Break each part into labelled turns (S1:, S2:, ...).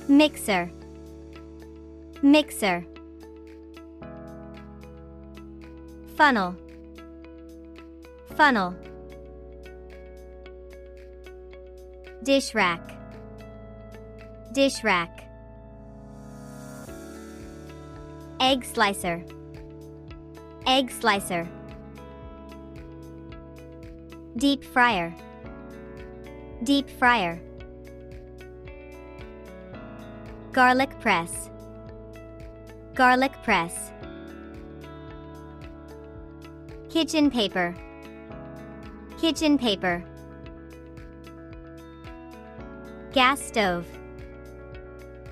S1: mixer, mixer. Funnel, funnel. Dish rack, dish rack. Egg slicer, egg slicer. Deep fryer, deep fryer. Garlic press, garlic press. Kitchen paper, kitchen paper. Gas stove,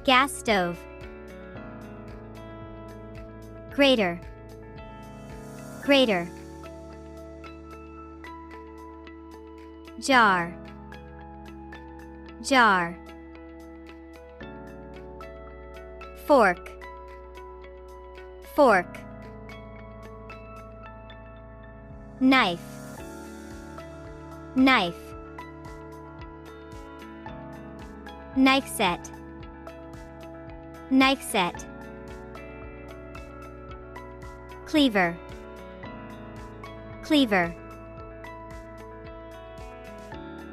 S1: gas stove. Grater, grater. Jar, jar. Fork, fork. Knife, knife. Knife set, knife set. Cleaver, cleaver.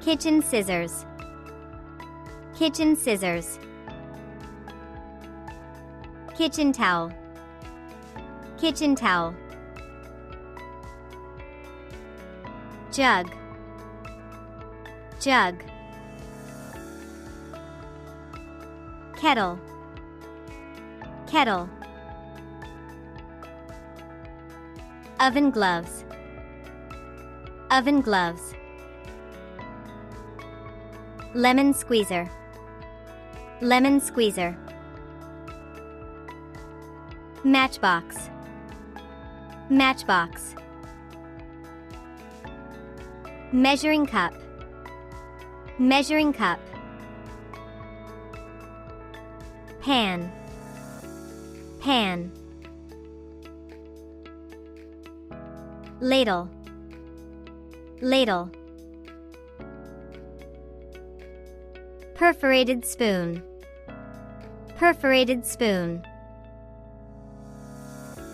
S1: Kitchen scissors, kitchen scissors. Kitchen towel, kitchen towel. Jug, jug. Kettle, kettle. Oven gloves, oven gloves. Lemon squeezer, lemon squeezer. Matchbox, matchbox. Measuring cup, measuring cup. Pan, pan. Ladle, ladle. Perforated spoon, perforated spoon.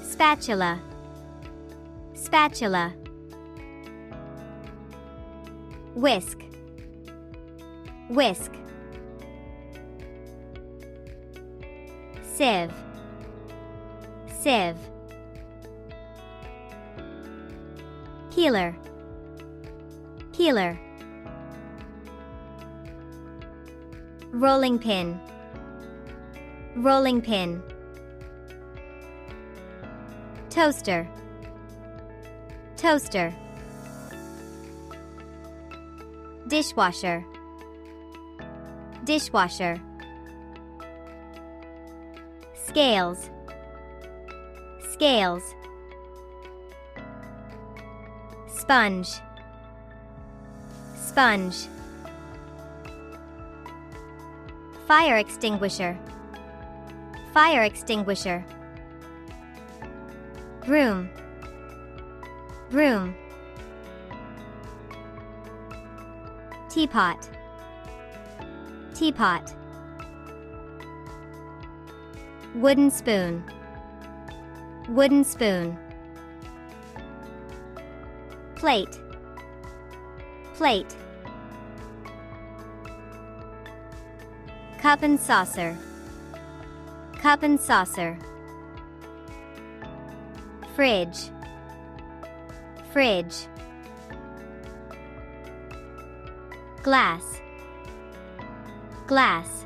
S1: Spatula, spatula. Whisk, whisk. Sieve, sieve. Peeler, peeler. Rolling pin, rolling pin. Toaster, toaster. Dishwasher, dishwasher. Scales, scales. Sponge, sponge. Fire extinguisher, fire extinguisher. Broom, broom. Teapot, teapot. Wooden spoon, wooden spoon. Plate, plate. Cup and saucer, cup and saucer. Fridge, fridge. Glass, glass.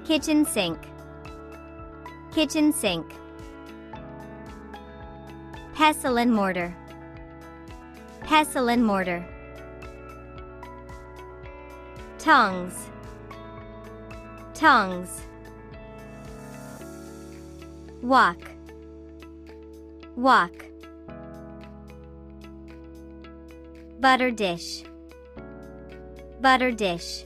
S1: Kitchen sink, kitchen sink. Pestle and mortar, pestle and mortar. Tongs, tongs. Wok, wok. Butter dish, butter dish.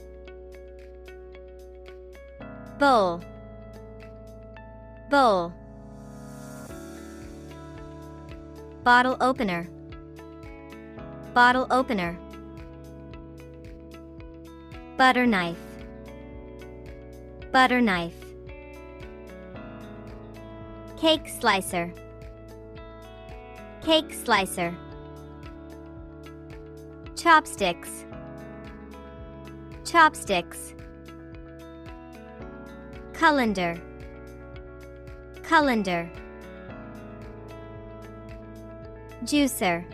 S1: Bowl, bowl. Bottle opener, bottle opener. butter knife, butter knife. Cake slicer, cake slicer. Chopsticks, chopsticks. Colander, colander. Juicer,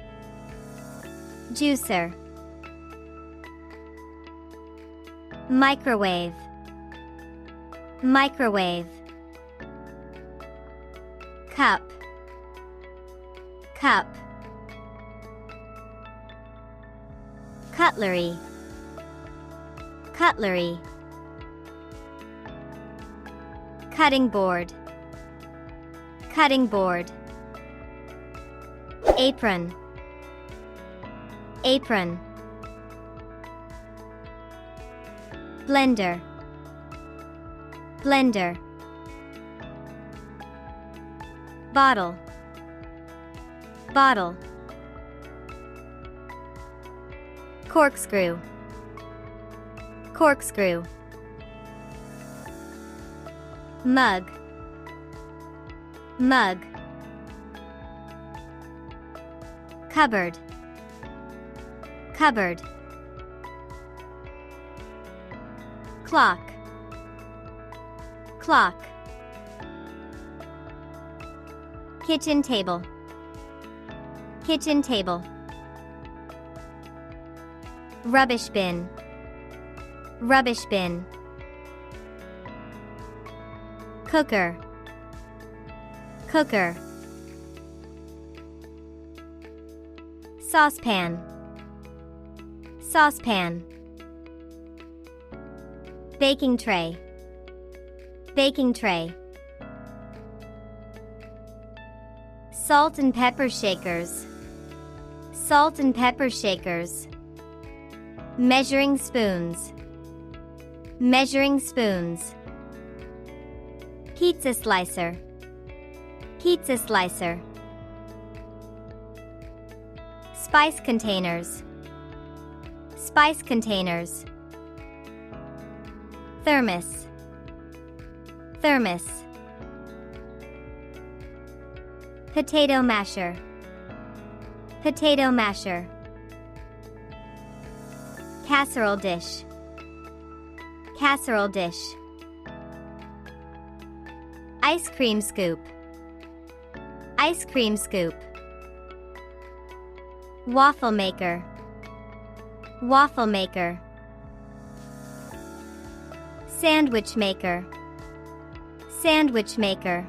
S1: juicer. Microwave, microwave. Cup, cup. Cutlery, cutlery. Cutting board, cutting board. Apron, apron. Blender, blender. Bottle, bottle. Corkscrew, corkscrew. Mug, mug. Cupboard, cupboard. Clock, clock. Kitchen table, kitchen table. Rubbish bin, rubbish bin. Cooker, cooker. Saucepan, saucepan. Baking tray, baking tray. Salt and pepper shakers, salt and pepper shakers. Measuring spoons, measuring spoons. Pizza slicer, pizza slicer. Spice containers, spice containers. Thermos, thermos. Potato masher, potato masher. Casserole dish, casserole dish. Ice cream scoop, ice cream scoop. Waffle maker, waffle maker. Sandwich maker, sandwich maker.